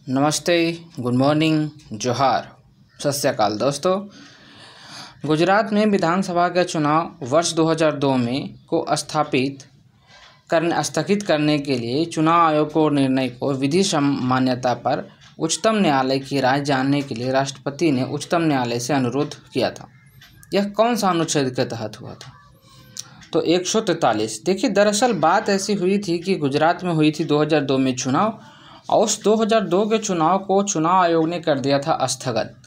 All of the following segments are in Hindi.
नमस्ते, गुड मॉर्निंग, जोहार, सत श्री अकाल दोस्तों। गुजरात में विधानसभा के चुनाव वर्ष 2002 में को स्थगित करने के लिए चुनाव आयोग को निर्णय को विधि मान्यता पर उच्चतम न्यायालय की राय जानने के लिए राष्ट्रपति ने उच्चतम न्यायालय से अनुरोध किया था। यह कौन सा अनुच्छेद के तहत हुआ था? तो 143। देखिए, दरअसल बात ऐसी हुई थी कि गुजरात में हुई थी 2002 में चुनाव, और उस 2002 के चुनाव को चुनाव आयोग ने कर दिया था स्थगित।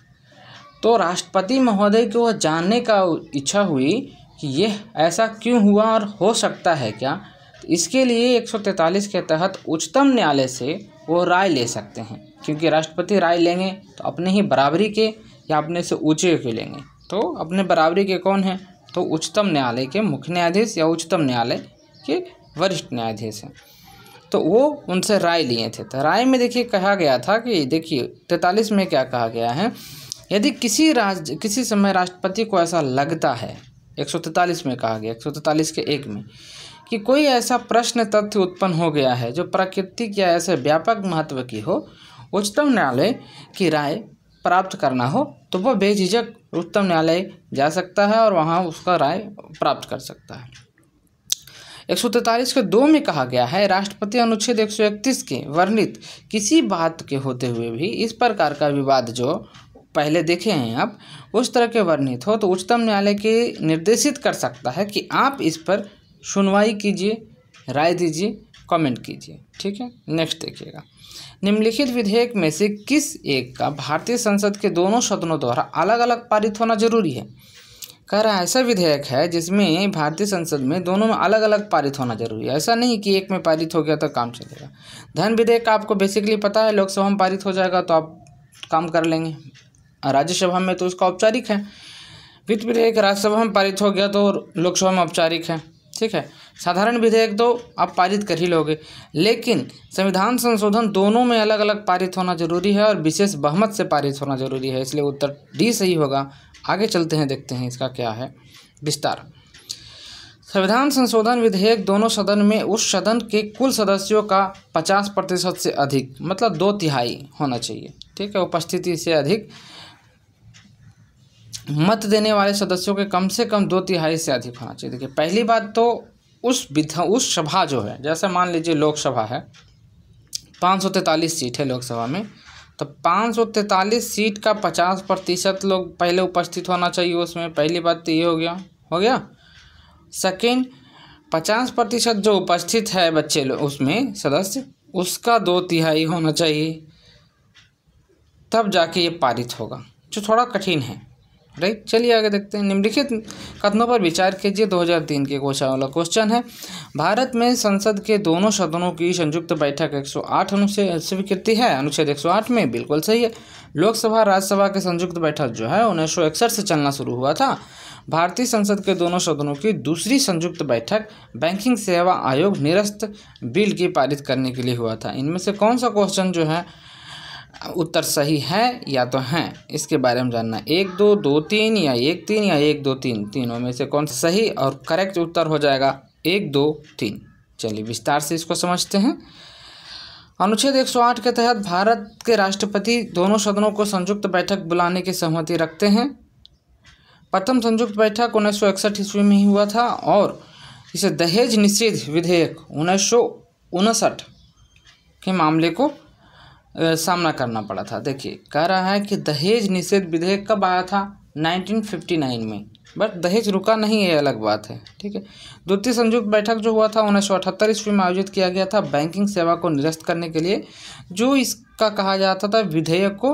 तो राष्ट्रपति महोदय को वह जानने का इच्छा हुई कि यह ऐसा क्यों हुआ और हो सकता है क्या। तो इसके लिए 143 के तहत उच्चतम न्यायालय से वो राय ले सकते हैं, क्योंकि राष्ट्रपति राय लेंगे तो अपने ही बराबरी के या अपने से ऊंचे के लेंगे। तो अपने बराबरी के कौन हैं? तो उच्चतम न्यायालय के मुख्य न्यायाधीश या उच्चतम न्यायालय के वरिष्ठ न्यायाधीश हैं। तो वो उनसे राय लिए थे। तो राय में देखिए कहा गया था कि देखिए 43 में क्या कहा गया है, यदि किसी समय राष्ट्रपति को ऐसा लगता है, 143 में कहा गया, 143 के 1 में, कि कोई ऐसा प्रश्न तथ्य उत्पन्न हो गया है जो प्राकृतिक या ऐसे व्यापक महत्व की हो, उच्चतम न्यायालय की राय प्राप्त करना हो, तो वह बेझिझक उच्चतम न्यायालय जा सकता है और वहाँ उसका राय प्राप्त कर सकता है। 143 के 2 में कहा गया है, राष्ट्रपति अनुच्छेद 131 के वर्णित किसी बात के होते हुए भी इस प्रकार का विवाद जो पहले देखे हैं आप, उस तरह के वर्णित हो तो उच्चतम न्यायालय के निर्देशित कर सकता है कि आप इस पर सुनवाई कीजिए, राय दीजिए, कमेंट कीजिए। ठीक है, नेक्स्ट देखिएगा। निम्नलिखित विधेयक में से किस एक का भारतीय संसद के दोनों सदनों द्वारा अलग अलग पारित होना जरूरी है? कह रहा है ऐसा विधेयक है जिसमें भारतीय संसद में दोनों में अलग अलग पारित होना जरूरी है। ऐसा नहीं कि एक में पारित हो गया तो काम चलेगा। धन विधेयक आपको बेसिकली पता है, लोकसभा में पारित हो जाएगा तो आप काम कर लेंगे, राज्यसभा में तो उसका औपचारिक है। वित्त विधेयक राज्यसभा में पारित हो गया तो लोकसभा में औपचारिक है। ठीक है, साधारण विधेयक तो आप पारित कर ही लोगे, लेकिन संविधान संशोधन दोनों में अलग अलग पारित होना जरूरी है और विशेष बहुमत से पारित होना जरूरी है। इसलिए उत्तर डी सही होगा। आगे चलते हैं, देखते हैं इसका क्या है विस्तार। संविधान संशोधन विधेयक दोनों सदन में उस सदन के कुल सदस्यों का 50% से अधिक, मतलब 2/3 होना चाहिए। ठीक है, उपस्थिति से अधिक मत देने वाले सदस्यों के कम से कम 2/3 से अधिक होना चाहिए। देखिए, पहली बात तो उस सभा जो है, जैसे मान लीजिए लोकसभा है, 543 सीट है लोकसभा में, तो 543 सीट का 50% लोग पहले उपस्थित होना चाहिए उसमें। पहली बात तो ये हो गया। सेकेंड, 50% जो उपस्थित है बच्चे लोग उसमें सदस्य, उसका 2/3 होना चाहिए, तब जाके ये पारित होगा, जो थोड़ा कठिन है। राइट, चलिए आगे देखते हैं। निम्नलिखित कथनों पर विचार कीजिए। 2003 के क्वेश्चन है, भारत में संसद के दोनों सदनों की संयुक्त बैठक 108 अनुच्छेद स्वीकृति है। अनुच्छेद 108 में बिल्कुल सही है। लोकसभा राज्यसभा के संयुक्त बैठक जो है 1961 से चलना शुरू हुआ था। भारतीय संसद के दोनों सदनों की दूसरी संयुक्त बैठक बैंकिंग सेवा आयोग निरस्त बिल की पारित करने के लिए हुआ था। इनमें से कौन सा क्वेश्चन जो है उत्तर सही है या तो हैं, इसके बारे में जानना। 1 2 2 3 या 1 3 या 1 2 3, तीनों में से कौन सा सही और करेक्ट उत्तर हो जाएगा? 1 2 3। चलिए विस्तार से इसको समझते हैं। अनुच्छेद 108 के तहत भारत के राष्ट्रपति दोनों सदनों को संयुक्त बैठक बुलाने की सहमति रखते हैं। प्रथम संयुक्त बैठक 1961 ईस्वी में ही हुआ था और इसे दहेज निषेध विधेयक 1959 के मामले को सामना करना पड़ा था। देखिए, कह रहा है कि दहेज निषेध विधेयक कब आया था? 1959 में, बट दहेज रुका नहीं है, अलग बात है। ठीक है, द्वितीय संयुक्त बैठक जो हुआ था 1978 ईस्वी में आयोजित किया गया था बैंकिंग सेवा को निरस्त करने के लिए। जो इसका कहा जाता था विधेयक को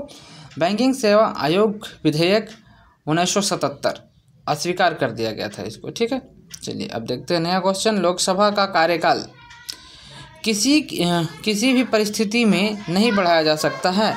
बैंकिंग सेवा आयोग विधेयक 1977 अस्वीकार कर दिया गया था इसको। ठीक है, चलिए अब देखते हैं नया क्वेश्चन। लोकसभा का कार्यकाल किसी भी परिस्थिति में नहीं बढ़ाया जा सकता है।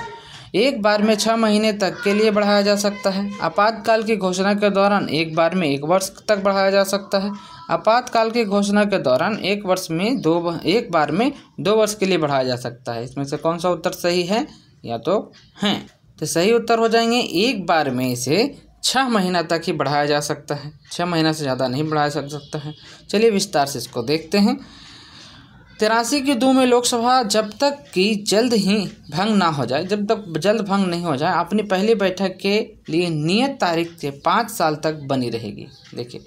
एक बार में 6 महीने तक के लिए बढ़ाया जा सकता है। आपातकाल की घोषणा के दौरान एक बार में 1 वर्ष तक बढ़ाया जा सकता है। आपातकाल की घोषणा के दौरान एक बार में 2 वर्ष के लिए बढ़ाया जा सकता है। इसमें से कौन सा उत्तर सही है या तो हैं? तो सही उत्तर हो जाएंगे, एक बार में इसे 6 महीना तक ही बढ़ाया जा सकता है, 6 महीना से ज़्यादा नहीं बढ़ाया जा सकता है। चलिए विस्तार से इसको देखते हैं। 83 की दो में लोकसभा जब तक कि जल्द ही भंग ना हो जाए, जब तक जल्द भंग नहीं हो जाए, अपनी पहली बैठक के लिए नियत तारीख से 5 साल तक बनी रहेगी। देखिए,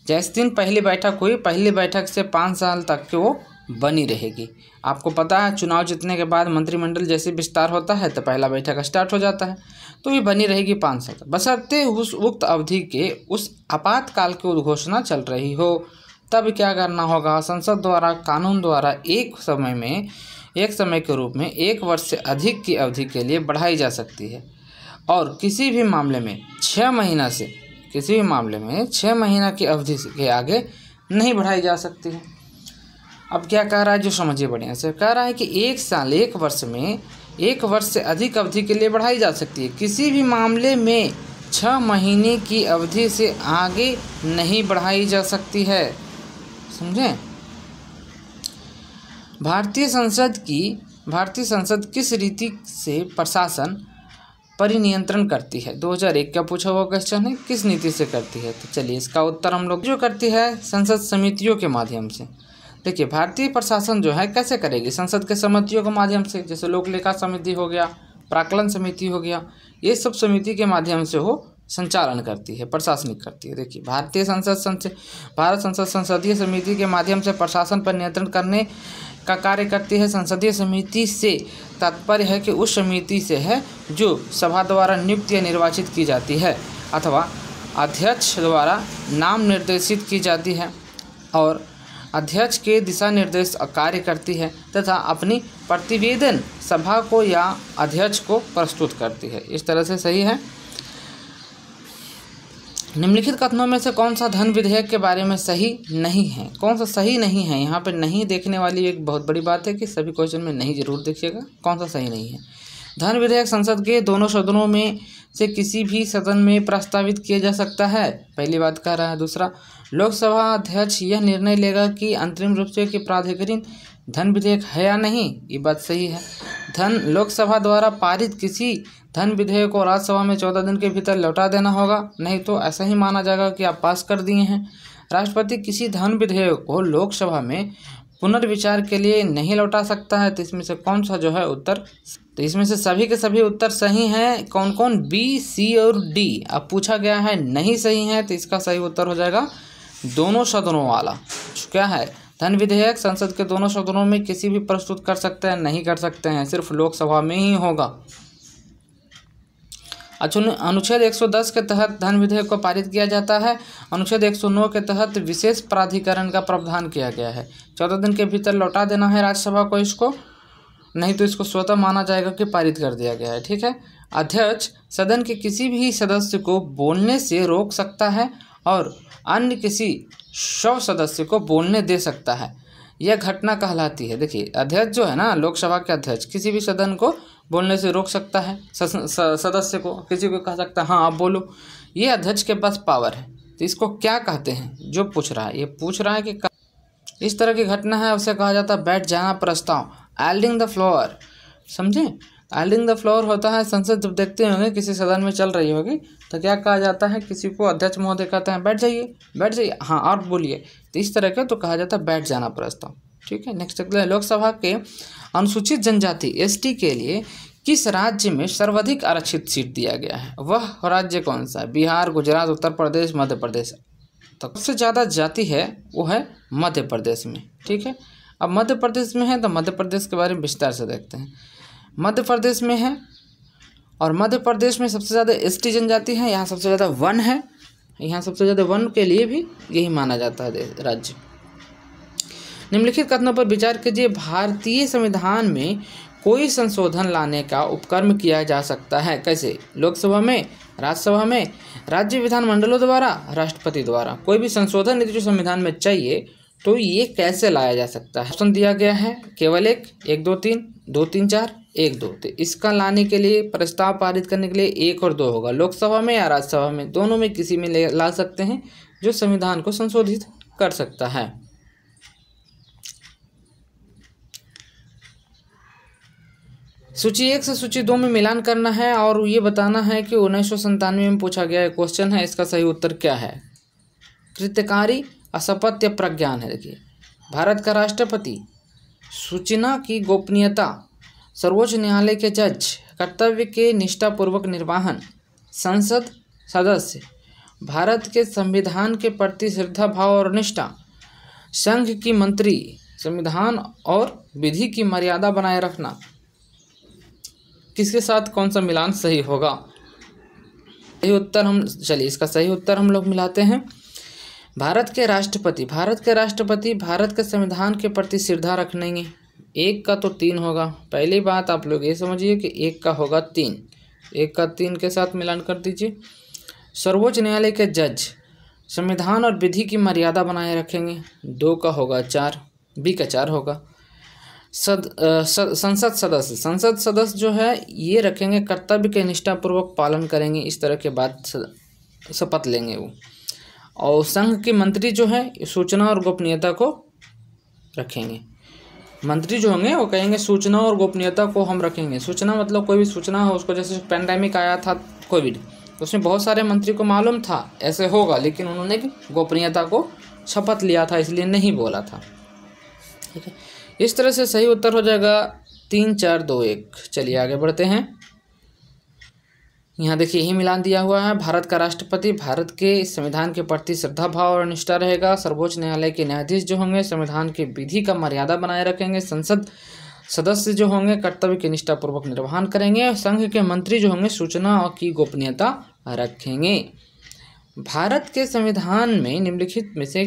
जैसे दिन पहली बैठक हुई, पहली बैठक से 5 साल तक के वो बनी रहेगी। आपको पता है चुनाव जीतने के बाद मंत्रिमंडल जैसे विस्तार होता है तो पहला बैठक स्टार्ट हो जाता है, तो ये बनी रहेगी 5 साल तक, बशर्ते उस उक्त अवधि के उस आपातकाल की उद्घोषणा चल रही हो। तब क्या करना होगा, संसद द्वारा कानून द्वारा एक समय के रूप में 1 वर्ष से अधिक की अवधि के लिए बढ़ाई जा सकती है और किसी भी मामले में 6 महीना की अवधि के आगे नहीं बढ़ाई जा सकती है। अब क्या कह रहा है, जो समझिए बढ़िया से, कह रहा है कि 1 वर्ष से अधिक अवधि के लिए बढ़ाई जा सकती है, किसी भी मामले में 6 महीने की अवधि से आगे नहीं बढ़ाई जा सकती है। समझें? भारतीय संसद किस रीति से प्रशासन परिनियंत्रण करती है? 2001 का पूछा हुआ क्वेश्चन है, किस नीति से करती है? तो चलिए इसका उत्तर हम लोग जो करती है संसद समितियों के माध्यम से। देखिए, भारतीय प्रशासन जो है कैसे करेगी, संसद के समितियों के माध्यम से, जैसे लोक लेखा समिति हो गया, प्राक्कलन समिति हो गया, ये सब समिति के माध्यम से वो संचालन करती है, प्रशासनिक करती है। देखिए, भारत संसद संसदीय समिति के माध्यम से प्रशासन पर नियंत्रण करने का कार्य करती है। संसदीय समिति से तात्पर्य है कि उस समिति से है जो सभा द्वारा नियुक्त या निर्वाचित की जाती है अथवा अध्यक्ष द्वारा नाम निर्देशित की जाती है और अध्यक्ष के दिशा निर्देश कार्य करती है तथा अपनी प्रतिवेदन सभा को या अध्यक्ष को प्रस्तुत करती है। इस तरह से सही है। निम्नलिखित कथनों में से कौन सा धन विधेयक के बारे में सही नहीं है? कौन सा सही नहीं है? यहाँ पे नहीं देखने वाली एक बहुत बड़ी बात है कि सभी क्वेश्चन में नहीं जरूर देखिएगा, कौन सा सही नहीं है। धन विधेयक संसद के दोनों सदनों में से किसी भी सदन में प्रस्तावित किया जा सकता है, पहली बात कह रहा है। दूसरा, लोकसभा अध्यक्ष यह निर्णय लेगा कि अंतरिम रूप से कि प्राधिकरण धन विधेयक है या नहीं, ये बात सही है। लोकसभा द्वारा पारित किसी धन विधेयक को राज्यसभा में 14 दिन के भीतर लौटा देना होगा, नहीं तो ऐसा ही माना जाएगा कि आप पास कर दिए हैं। राष्ट्रपति किसी धन विधेयक को लोकसभा में पुनर्विचार के लिए नहीं लौटा सकता है। तो इसमें से कौन सा जो है उत्तर, तो इसमें से सभी के सभी उत्तर सही हैं। कौन कौन? बी, सी और डी। अब पूछा गया है नहीं सही है, तो इसका सही उत्तर हो जाएगा दोनों सदनों वाला। क्या है? धन विधेयक संसद के दोनों सदनों में किसी भी प्रस्तुत कर सकते हैं, नहीं कर सकते हैं, सिर्फ लोकसभा में ही होगा। अनुच्छेद 110 के तहत धन विधेयक को पारित किया जाता है। अनुच्छेद 109 के तहत विशेष प्राधिकरण का प्रावधान किया गया है। 14 दिन के भीतर लौटा देना है राज्यसभा को इसको, नहीं तो इसको स्वतः माना जाएगा कि पारित कर दिया गया है। ठीक है। अध्यक्ष सदन के किसी भी सदस्य को बोलने से रोक सकता है और अन्य किसी शव सदस्य को बोलने दे सकता है, यह घटना कहलाती है। देखिए, अध्यक्ष जो है ना, लोकसभा के अध्यक्ष किसी भी सदन को बोलने से रोक सकता है, सदस्य को, किसी को कह सकता है हाँ आप बोलो, ये अध्यक्ष के पास पावर है। तो इसको क्या कहते हैं? जो पूछ रहा है, ये पूछ रहा है कि इस तरह की घटना है उसे कहा जाता है बैठ जाना प्रस्ताव, एल्डिंग द फ्लोर। समझे? एल्डिंग द फ्लोर होता है, संसद जब देखते होंगे किसी सदन में चल रही होगी तो क्या कहा जाता है, किसी को अध्यक्ष महोदय कहते हैं बैठ जाइए हाँ और बोलिए, तो इस तरह का तो कहा जाता है बैठ जाना प्रस्ताव। ठीक है। नेक्स्ट अगला, लोकसभा के अनुसूचित जनजाति ST के लिए किस राज्य में सर्वाधिक आरक्षित सीट दिया गया है? वह राज्य कौन सा है? बिहार, गुजरात, उत्तर प्रदेश, मध्य प्रदेश। तो सबसे ज़्यादा जाति है वो है मध्य प्रदेश में। ठीक है। अब मध्य प्रदेश में है तो मध्य प्रदेश के बारे में विस्तार से देखते हैं। मध्य प्रदेश में है और मध्य प्रदेश में सबसे ज़्यादा ST जनजाति है, यहाँ सबसे ज़्यादा वन है, यहाँ सबसे ज़्यादा वन के लिए भी यही माना जाता है राज्य। निम्नलिखित कथनों पर विचार कीजिए। भारतीय संविधान में कोई संशोधन लाने का उपक्रम किया जा सकता है, कैसे? लोकसभा में, राज्यसभा में, राज्य विधानमंडलों द्वारा, राष्ट्रपति द्वारा। कोई भी संशोधन यदि जो संविधान में चाहिए तो ये कैसे लाया जा सकता है? ऑप्शन दिया गया है केवल 1, 2, 3, 2, 3, 4, 1, 2। तो इसका लाने के लिए, प्रस्ताव पारित करने के लिए 1 और 2 होगा। लोकसभा में या राज्यसभा में, दोनों में किसी में ला सकते हैं जो संविधान को संशोधित कर सकता है। सूची 1 से सूची 2 में मिलान करना है और ये बताना है कि 1997 में पूछा गया क्वेश्चन है, इसका सही उत्तर क्या है? कृत्यकारी, असपत्य, प्रज्ञान है। देखिए, भारत का राष्ट्रपति सूचना की गोपनीयता, सर्वोच्च न्यायालय के जज, कर्तव्य के निष्ठापूर्वक निर्वहन, संसद सदस्य, भारत के संविधान के प्रति श्रद्धा भाव और निष्ठा, संघ की मंत्री, संविधान और विधि की मर्यादा बनाए रखना। किसके साथ कौन सा मिलान सही होगा? सही उत्तर इसका सही उत्तर हम लोग मिलाते हैं। भारत के राष्ट्रपति भारत के संविधान के प्रति श्रद्धा रखेंगे। एक का तो 3 होगा। पहली बात आप लोग ये समझिए कि एक का होगा 3, एक का 3 के साथ मिलान कर दीजिए। सर्वोच्च न्यायालय के जज, संविधान और विधि की मर्यादा बनाए रखेंगे। 2 का होगा 4, बी का 4 होगा। संसद सदस्य जो है ये रखेंगे, कर्तव्य के निष्ठापूर्वक पालन करेंगे, इस तरह के बाद शपथ लेंगे वो। और संघ के मंत्री जो है सूचना और गोपनीयता को रखेंगे। मंत्री जो होंगे वो कहेंगे सूचना और गोपनीयता को हम रखेंगे। सूचना मतलब कोई भी सूचना हो उसको, जैसे पैंडेमिक आया था कोविड, उसमें बहुत सारे मंत्री को मालूम था ऐसे होगा, लेकिन उन्होंने गोपनीयता को शपथ लिया था, इसलिए नहीं बोला था। ठीक है, इस तरह से सही उत्तर हो जाएगा 3, 4, 2, 1। चलिए आगे बढ़ते हैं। यहाँ देखिए यही मिलान दिया हुआ है। भारत का राष्ट्रपति भारत के संविधान के प्रति श्रद्धा भाव और निष्ठा रहेगा। सर्वोच्च न्यायालय के न्यायाधीश जो होंगे संविधान की विधि का मर्यादा बनाए रखेंगे। संसद सदस्य जो होंगे कर्तव्य की निष्ठापूर्वक निर्वहन करेंगे। संघ के मंत्री जो होंगे सूचना की गोपनीयता रखेंगे। भारत के संविधान में निम्नलिखित में से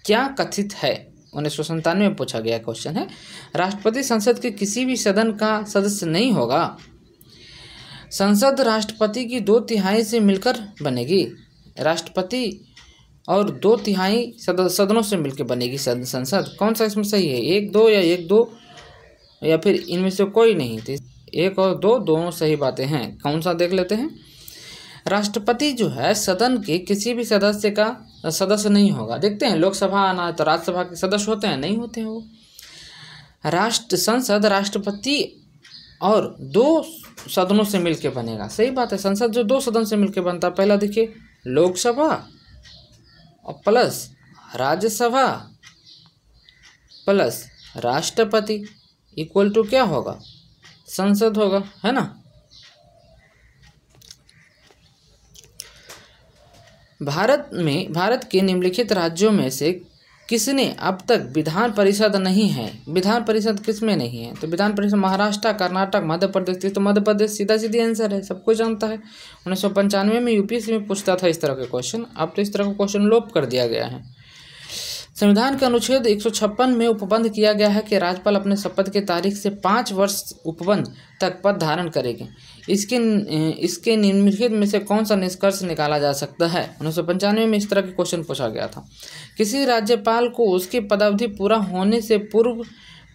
क्या कथित है? 1997 में पूछा गया क्वेश्चन है। राष्ट्रपति संसद के किसी भी सदन का सदस्य नहीं होगा। संसद राष्ट्रपति की 2/3 से मिलकर बनेगी। राष्ट्रपति और 2/3 सदनों से मिलकर बनेगी संसद। कौन सा इसमें सही है? 1, 2 या 1, 2 या फिर इनमें से कोई नहीं? 1 और 2 दोनों सही बातें हैं। कौन सा देख लेते हैं। राष्ट्रपति जो है सदन के किसी भी सदस्य का सदस्य नहीं होगा। देखते हैं लोकसभा आना तो राज्यसभा के सदस्य होते हैं, नहीं होते हैं वो। संसद राष्ट्रपति और 2 सदनों से मिलकर बनेगा। सही बात है, संसद जो 2 सदन से मिलकर बनता है। पहला देखिए लोकसभा और प्लस राज्यसभा प्लस राष्ट्रपति इक्वल टू क्या होगा? संसद होगा, है ना। भारत के निम्नलिखित राज्यों में से किसने अब तक विधान परिषद नहीं है? विधान परिषद किसमें नहीं है? तो विधान परिषद महाराष्ट्र, कर्नाटक, मध्य प्रदेश। तो मध्य प्रदेश सीधा सीधी आंसर है, सबको जानता है। 1995 में यूपीएससी में पूछता था इस तरह के क्वेश्चन। अब तो इस तरह का क्वेश्चन लोप कर दिया गया है। संविधान के अनुच्छेद 156 में उपबंध किया गया है कि राज्यपाल अपने शपथ की तारीख से 5 वर्ष उपबंध तक पद धारण करेंगे। इसके निम्नलिखित में से कौन सा निष्कर्ष निकाला जा सकता है? 1995 में इस तरह के क्वेश्चन पूछा गया था। किसी राज्यपाल को उसकी पदावधि पूरा होने से पूर्व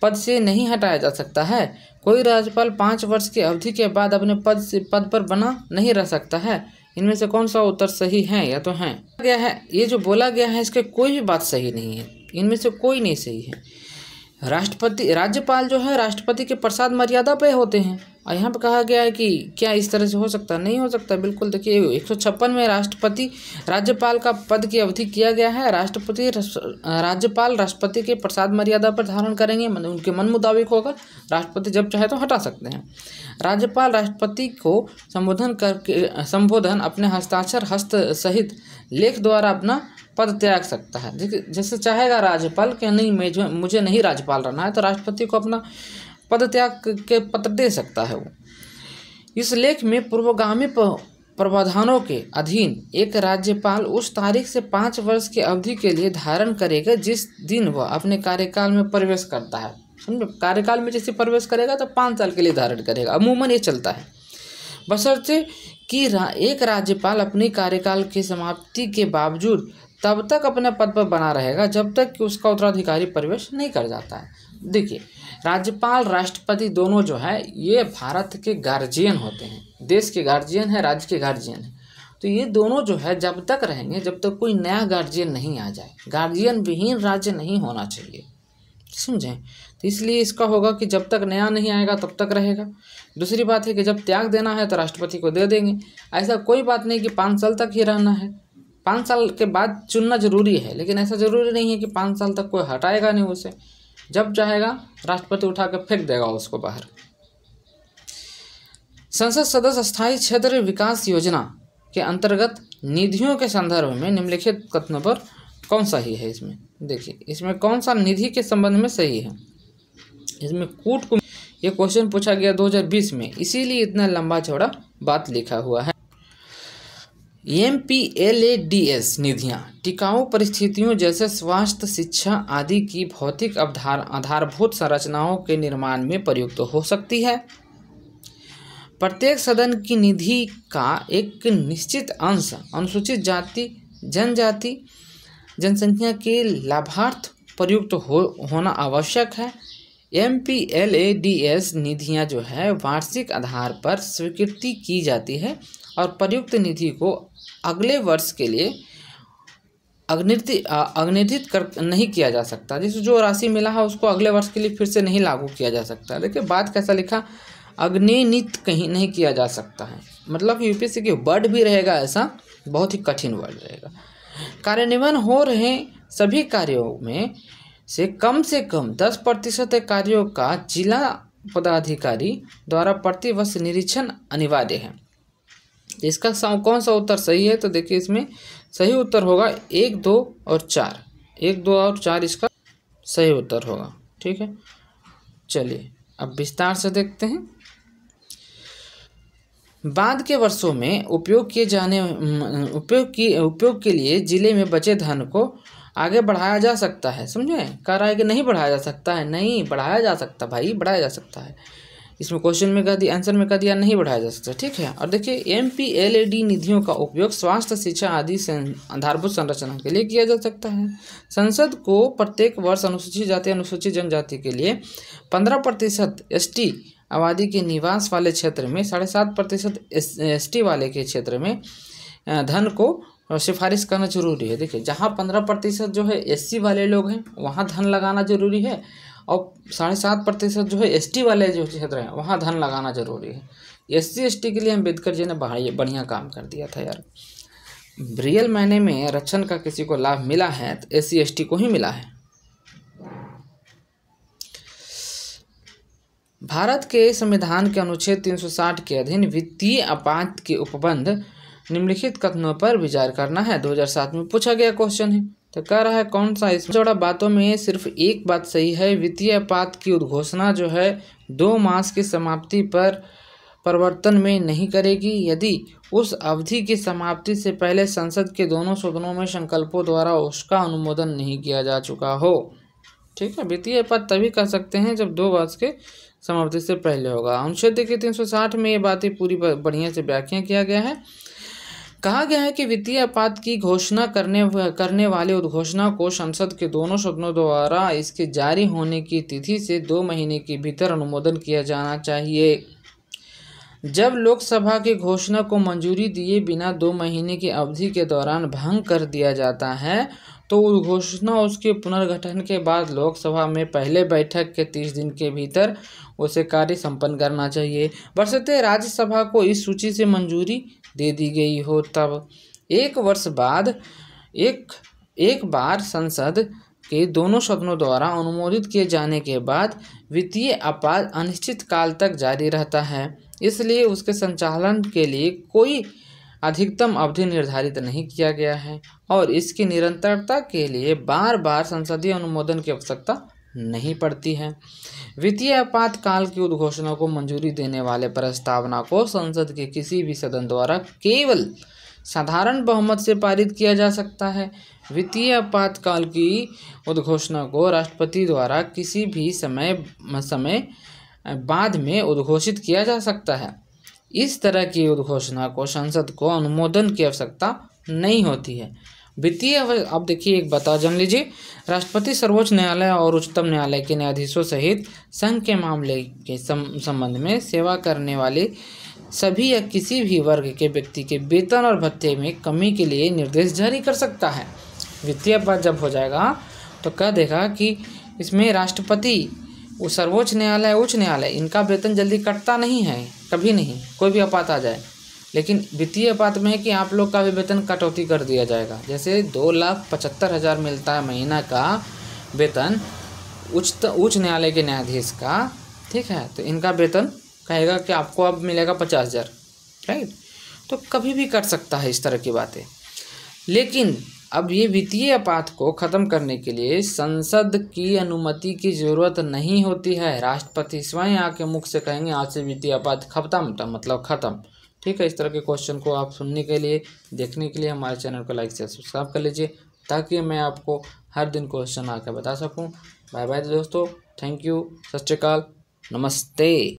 पद से नहीं हटाया जा सकता है। कोई राज्यपाल 5 वर्ष की अवधि के बाद अपने पद पर बना नहीं रह सकता है। इनमें से कौन सा उत्तर सही है या तो है गया है? ये जो बोला गया है इसके कोई भी बात सही नहीं है, इनमें से कोई नहीं सही है। राज्यपाल जो है राष्ट्रपति के प्रसाद मर्यादा पे होते हैं, और यहाँ पे कहा गया है कि क्या इस तरह से हो सकता है? नहीं हो सकता बिल्कुल। देखिए 156 में राज्यपाल का पद की अवधि किया गया है। राज्यपाल राष्ट्रपति के प्रसाद मर्यादा पर धारण करेंगे, उनके मन मुताबिक होगा। राष्ट्रपति जब चाहे तो हटा सकते हैं। राज्यपाल राष्ट्रपति को संबोधन अपने हस्ताक्षर हस्त सहित लेख द्वारा अपना पद त्याग सकता है। जैसे चाहेगा राज्यपाल कि नहीं मुझे नहीं राज्यपाल रहना है, तो राष्ट्रपति को अपना पद त्याग के पत्र दे सकता है वो। इस लेख में पूर्वगामी प्रावधानों के अधीन एक राज्यपाल उस तारीख से 5 वर्ष की अवधि के लिए धारण करेगा जिस दिन वह अपने कार्यकाल में प्रवेश करता है। समझो, कार्यकाल में जैसे प्रवेश करेगा तो 5 साल के लिए धारण करेगा। अमूमन ये चलता है, बशर्ते कि एक राज्यपाल अपने कार्यकाल की समाप्ति के बावजूद तब तक अपने पद पर बना रहेगा जब तक कि उसका उत्तराधिकारी प्रवेश नहीं कर जाता है। देखिए राज्यपाल राष्ट्रपति दोनों जो है ये भारत के गार्जियन होते हैं, देश के गार्जियन है, राज्य के गार्जियन है। तो ये दोनों जो है जब तक रहेंगे जब तक कोई नया गार्जियन नहीं आ जाए। गार्जियन विहीन राज्य नहीं होना चाहिए, समझें। तो इसलिए इसका होगा कि जब तक नया नहीं आएगा तब तक रहेगा। दूसरी बात है कि जब त्याग देना है तो राष्ट्रपति को दे देंगे। ऐसा कोई बात नहीं कि 5 साल तक ही रहना है। 5 साल के बाद चुनना जरूरी है, लेकिन ऐसा जरूरी नहीं है कि 5 साल तक कोई हटाएगा नहीं उसे। जब चाहेगा राष्ट्रपति उठा कर फेंक देगा उसको बाहर। संसद सदस्य स्थायी क्षेत्र विकास योजना के अंतर्गत निधियों के संदर्भ में निम्नलिखित कथनों पर कौन सा ही है? इसमें देखिए, इसमें कौन सा निधि के संबंध में सही है? इसमें कूट को ये क्वेश्चन पूछा गया 2020 में, इसीलिए इतना लंबा चौड़ा बात लिखा हुआ है। MPLADS निधियां टिकाऊ परिस्थितियों जैसे स्वास्थ्य, शिक्षा आदि की भौतिक आधारभूत संरचनाओं के निर्माण में प्रयुक्त हो सकती है। प्रत्येक सदन की निधि का एक निश्चित अंश अनुसूचित जाति, जनजाति, जनसंख्या के लाभार्थ प्रयुक्त होना आवश्यक है। MPLADS निधियां जो है वार्षिक आधार पर स्वीकृति की जाती है और प्रयुक्त निधि को अगले वर्ष के लिए अग्निर्धित नहीं किया जा सकता। जैसे जो राशि मिला है उसको अगले वर्ष के लिए फिर से नहीं लागू किया जा सकता। देखिए बात कैसा लिखा, अग्निर्धित कहीं नहीं किया जा सकता है, मतलब यूपीएससी के वर्ड भी रहेगा ऐसा, बहुत ही कठिन वर्ड रहेगा। कार्यान्वयन हो रहे सभी कार्यों में से कम 10% कार्यों का जिला पदाधिकारी द्वारा प्रतिवर्ष निरीक्षण अनिवार्य है। इसका कौन सा उत्तर सही है? तो देखिए इसमें सही उत्तर होगा 1, 2 और 4। 1, 2 और 4 इसका सही उत्तर होगा। ठीक है, चलिए अब विस्तार से देखते हैं। बाद के वर्षों में उपयोग के लिए जिले में बचे धन को आगे बढ़ाया जा सकता है। समझे, कह रहा है कि नहीं बढ़ाया जा सकता है, नहीं बढ़ाया जा सकता भाई, बढ़ाया जा सकता है। इसमें क्वेश्चन में कह दिया, आंसर में कह दिया नहीं बढ़ाया जा सकता। ठीक है, और देखिए MPLAD निधियों का उपयोग स्वास्थ्य, शिक्षा आदि आधारभूत संरचना के लिए किया जा सकता है। संसद को प्रत्येक वर्ष अनुसूचित जाति, अनुसूचित जनजाति के लिए 15% ST आबादी के निवास वाले क्षेत्र में, 7.5% ST वाले के क्षेत्र में धन को सिफारिश करना जरूरी है। देखिए जहाँ 15% जो है SC वाले लोग हैं वहाँ धन लगाना जरूरी है, और 7.5% जो है ST वाले जो क्षेत्र हैं वहाँ धन लगाना जरूरी है। SC ST के लिए अम्बेडकर जी ने बढ़िया काम कर दिया था यार। रियल मायने में आरक्षण का किसी को लाभ मिला है तो SC ST को ही मिला है। भारत के संविधान के अनुच्छेद 360 के अधीन वित्तीय आपात के उपबंध निम्नलिखित कथनों पर विचार करना है। 2007 में पूछा गया क्वेश्चन है, तो कह रहा है कौन सा? इसमें चौड़ा बातों में सिर्फ एक बात सही है, वित्तीय आपात की उद्घोषणा जो है 2 मास की समाप्ति पर परिवर्तन में नहीं करेगी यदि उस अवधि की समाप्ति से पहले संसद के दोनों सदनों में संकल्पों द्वारा उसका अनुमोदन नहीं किया जा चुका हो। ठीक है, वित्तीय आपात तभी कर सकते हैं जब 2 वर्ष के समाप्ति से पहले होगा। अनुच्छेद के 360 में ये बातें पूरी बढ़िया से व्याख्या किया गया है। कहा गया है कि वित्तीय आपात की घोषणा करने वाले उद्घोषणा को संसद के दोनों सदनों द्वारा इसके जारी होने की तिथि से 2 महीने के भीतर अनुमोदन किया जाना चाहिए। जब लोकसभा की घोषणा को मंजूरी दिए बिना 2 महीने की अवधि के दौरान भंग कर दिया जाता है तो उद्घोषणा उसके पुनर्गठन के बाद लोकसभा में पहले बैठक के 30 दिन के भीतर उसे कार्य संपन्न करना चाहिए। बशर्ते राज्यसभा को इस सूची से मंजूरी दे दी गई हो। तब 1 वर्ष बाद एक बार संसद के दोनों सदनों द्वारा अनुमोदित किए जाने के बाद वित्तीय आपात अनिश्चित काल तक जारी रहता है, इसलिए उसके संचालन के लिए कोई अधिकतम अवधि निर्धारित नहीं किया गया है और इसकी निरंतरता के लिए बार बार संसदीय अनुमोदन की आवश्यकता नहीं पड़ती है। वित्तीय आपात काल की उद्घोषणा को मंजूरी देने वाले प्रस्तावना को संसद के किसी भी सदन द्वारा केवल साधारण बहुमत से पारित किया जा सकता है। वित्तीय आपात काल की उद्घोषणा को राष्ट्रपति द्वारा किसी भी समय बाद में उद्घोषित किया जा सकता है। इस तरह की उद्घोषणा को संसद को अनुमोदन की आवश्यकता नहीं होती है। वित्तीय अब देखिए एक बता जान लीजिए, राष्ट्रपति सर्वोच्च न्यायालय और उच्चतम न्यायालय के न्यायाधीशों सहित संघ के मामले के संबंध में सेवा करने वाले सभी या किसी भी वर्ग के व्यक्ति के वेतन और भत्ते में कमी के लिए निर्देश जारी कर सकता है। वित्तीय आपात जब हो जाएगा तो कह देगा कि इसमें राष्ट्रपति, सर्वोच्च न्यायालय, उच्च न्यायालय, इनका वेतन जल्दी कटता नहीं है, कभी नहीं, कोई भी आपात आ जाए। लेकिन वित्तीय आपात में है कि आप लोग का भी वेतन कटौती कर दिया जाएगा। जैसे 2,75,000 मिलता है महीना का वेतन, उच्च न्यायालय के न्यायाधीश का, ठीक है, तो इनका वेतन कहेगा कि आपको अब मिलेगा 50,000, राइट। तो कभी भी कर सकता है इस तरह की बातें। लेकिन अब ये वित्तीय आपात को ख़त्म करने के लिए संसद की अनुमति की ज़रूरत नहीं होती है। राष्ट्रपति स्वयं आके मुख से कहेंगे आज से वित्तीय आपात खत्म, मतलब ख़त्म, ठीक है। इस तरह के क्वेश्चन को आप सुनने के लिए, देखने के लिए हमारे चैनल को लाइक से सब्सक्राइब कर लीजिए, ताकि मैं आपको हर दिन क्वेश्चन आकर बता सकूं। बाय बाय दोस्तों, थैंक यू, सत श्री अकाल, नमस्ते।